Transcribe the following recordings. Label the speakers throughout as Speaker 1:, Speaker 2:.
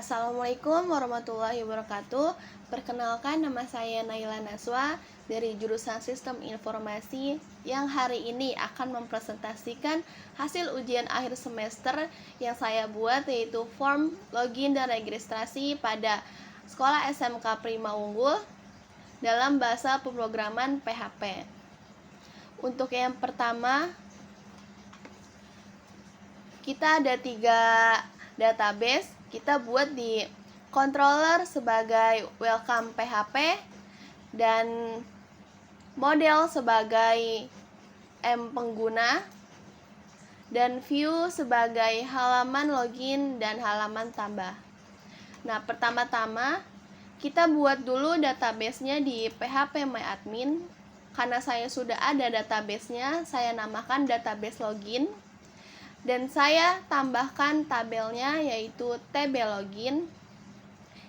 Speaker 1: Assalamualaikum warahmatullahi wabarakatuh. Perkenalkan, nama saya Naila Naswa dari jurusan Sistem Informasi yang hari ini akan mempresentasikan hasil ujian akhir semester yang saya buat, yaitu form login dan registrasi pada Sekolah SMK Prima Unggul dalam bahasa pemrograman PHP. Untuk yang pertama, kita ada 3 database. Kita buat di controller sebagai welcome PHP dan model sebagai pengguna dan view sebagai halaman login dan halaman tambah. Nah, pertama-tama kita buat dulu database-nya di phpMyAdmin. Karena saya sudah ada database-nya, saya namakan database login. Dan saya tambahkan tabelnya, yaitu TB login,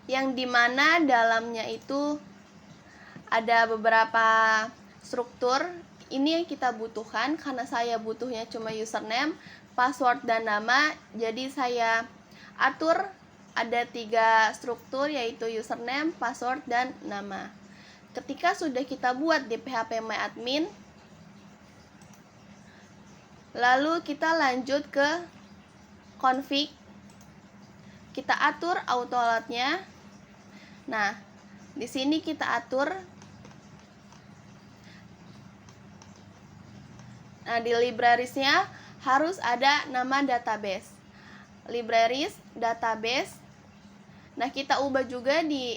Speaker 1: yang dimana dalamnya itu ada beberapa struktur. Ini yang kita butuhkan karena saya butuhnya cuma username, password, dan nama. Jadi saya atur ada 3 struktur, yaitu username, password, dan nama. Ketika sudah kita buat di phpMyAdmin, lalu kita lanjut ke config. Kita atur autoload-nya. Nah, di sini kita atur. Nah, di libraries-nya harus ada nama database. Libraries, database. Nah, kita ubah juga di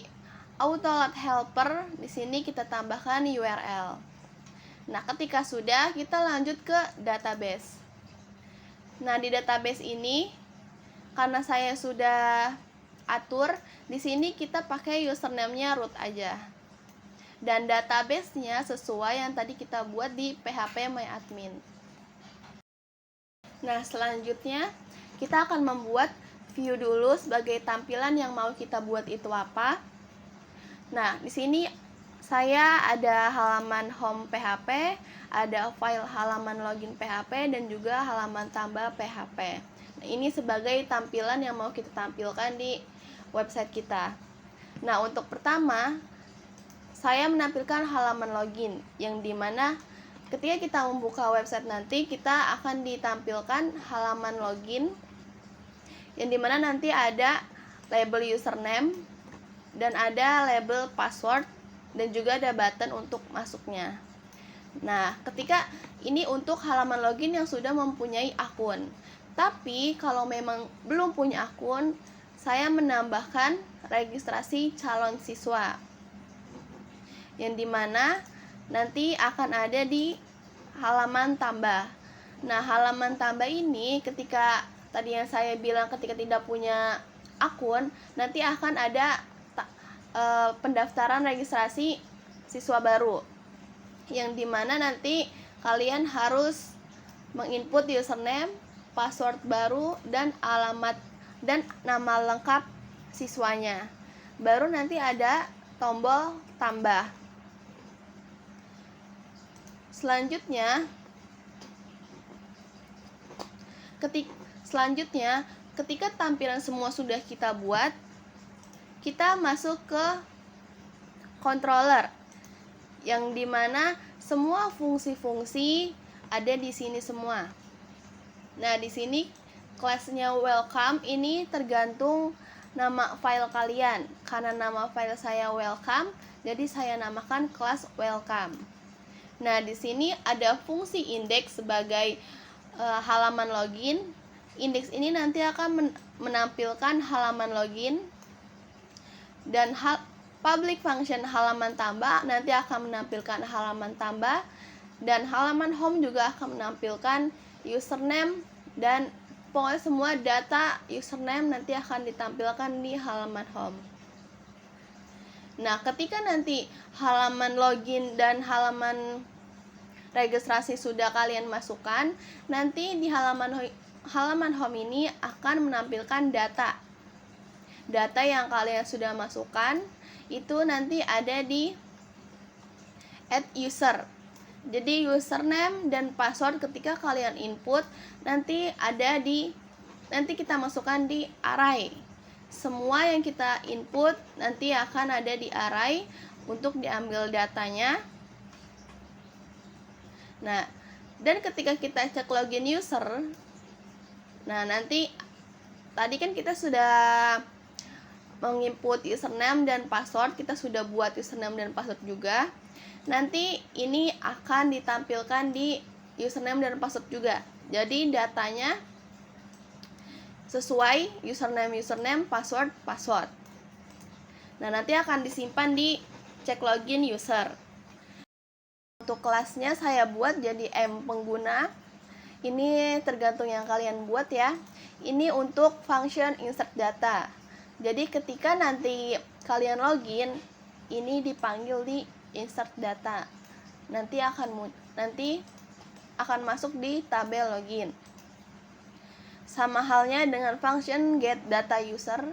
Speaker 1: autoload helper. Di sini kita tambahkan URL. Nah, ketika sudah, kita lanjut ke database. Nah, di database ini, karena saya sudah atur, di sini kita pakai username-nya root aja. Dan database-nya sesuai yang tadi kita buat di phpMyAdmin. Nah, selanjutnya, kita akan membuat view dulu sebagai tampilan yang mau kita buat itu apa. Nah, di sini saya ada halaman home PHP, ada file halaman login PHP, dan juga halaman tambah PHP. Nah, ini sebagai tampilan yang mau kita tampilkan di website kita. Nah, untuk pertama, saya menampilkan halaman login, yang dimana ketika kita membuka website nanti, kita akan ditampilkan halaman login, yang dimana nanti ada label username, dan ada label password, dan juga ada button untuk masuknya. Nah, ketika ini untuk halaman login yang sudah mempunyai akun. Tapi kalau memang belum punya akun, saya menambahkan registrasi calon siswa, yang dimana nanti akan ada di halaman tambah. Nah, halaman tambah ini ketika tadi yang saya bilang ketika tidak punya akun, nanti akan ada pendaftaran registrasi siswa baru, yang dimana nanti kalian harus menginput username, password baru, dan alamat dan nama lengkap siswanya. Baru nanti ada tombol tambah. Selanjutnya, ketika tampilan semua sudah kita buat, kita masuk ke controller, yang dimana semua fungsi-fungsi ada di sini semua. Nah, di sini kelasnya welcome ini tergantung nama file kalian. Karena nama file saya welcome, jadi saya namakan kelas welcome. Nah, di sini ada fungsi index sebagai halaman login. Index ini nanti akan menampilkan halaman login, dan public function halaman tambah nanti akan menampilkan halaman tambah, dan halaman home juga akan menampilkan username, dan pokoknya semua data username nanti akan ditampilkan di halaman home. Nah, ketika nanti halaman login dan halaman registrasi sudah kalian masukkan, nanti di halaman home ini akan menampilkan data yang kalian sudah masukkan. Itu nanti ada di add user. Jadi username dan password ketika kalian input nanti kita masukkan di array. semua yang kita input nanti akan ada di array untuk diambil datanya. Nah, dan ketika kita cek login user, nah nanti tadi kan kita sudah menginput username dan password, kita sudah buat username dan password juga. Nanti ini akan ditampilkan di username dan password juga. Jadi datanya sesuai username, password. Nah, nanti akan disimpan di cek login user. Untuk kelasnya saya buat jadi M pengguna. Ini tergantung yang kalian buat ya. Ini untuk function insert data. Jadi ketika nanti kalian login, ini dipanggil di insert data. Nanti akan masuk di tabel login. Sama halnya dengan function get data user.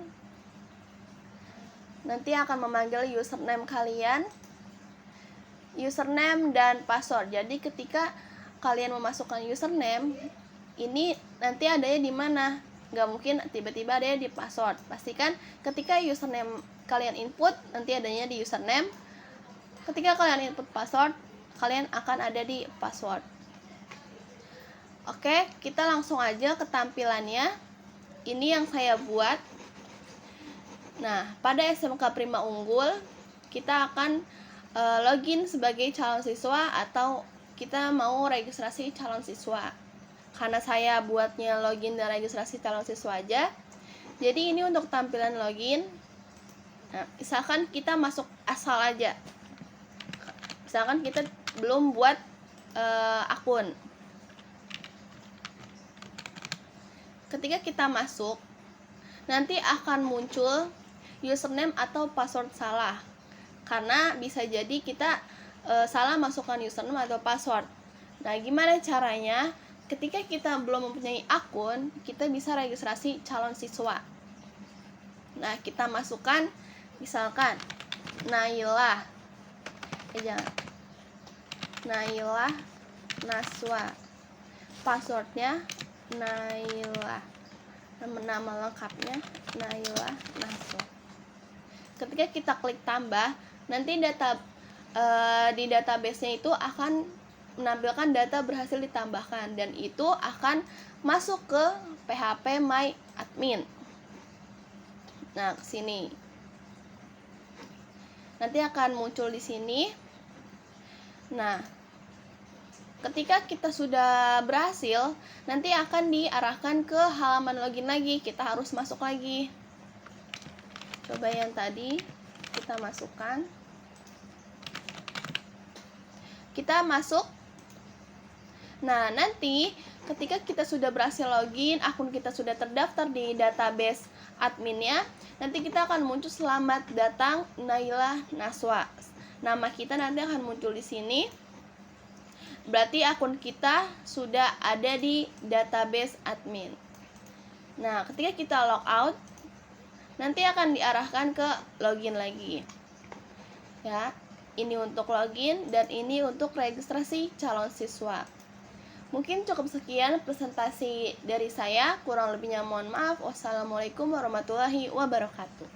Speaker 1: Nanti akan memanggil username kalian, username dan password. Jadi ketika kalian memasukkan username, ini nanti adanya di mana? Nggak mungkin tiba-tiba adanya di password. Pastikan ketika username kalian input, nanti adanya di username. Ketika kalian input password, kalian akan ada di password. Oke, kita langsung aja ke tampilannya. Ini yang saya buat. Nah, pada SMK Prima Unggul, kita akan login sebagai calon siswa atau kita mau registrasi calon siswa. Karena saya buatnya login dan registrasi calon siswa aja, jadi ini untuk tampilan login. Nah, misalkan kita masuk asal aja, misalkan kita belum buat akun. Ketika kita masuk, nanti akan muncul username atau password salah, karena bisa jadi kita salah masukkan username atau password. Nah, gimana caranya? Ketika kita belum mempunyai akun, kita bisa registrasi calon siswa. Nah, kita masukkan misalkan Nailah Naswa, passwordnya Nailah, nama lengkapnya Nailah Naswa. Ketika kita klik tambah, nanti di database-nya itu akan menampilkan data berhasil ditambahkan, dan itu akan masuk ke PHP My Admin. Nah, ke sini. Nanti akan muncul di sini. Nah, ketika kita sudah berhasil, nanti akan diarahkan ke halaman login lagi. Kita harus masuk lagi. Coba yang tadi kita masukkan. Kita masuk. Nah, nanti ketika kita sudah berhasil login, akun kita sudah terdaftar di database adminnya, nanti kita akan muncul selamat datang Nailah Naswa. Nama kita nanti akan muncul di sini. Berarti akun kita sudah ada di database admin. Nah, ketika kita logout, nanti akan diarahkan ke login lagi. Ya, ini untuk login dan ini untuk registrasi calon siswa. Mungkin cukup sekian presentasi dari saya, kurang lebihnya mohon maaf. Wassalamualaikum warahmatullahi wabarakatuh.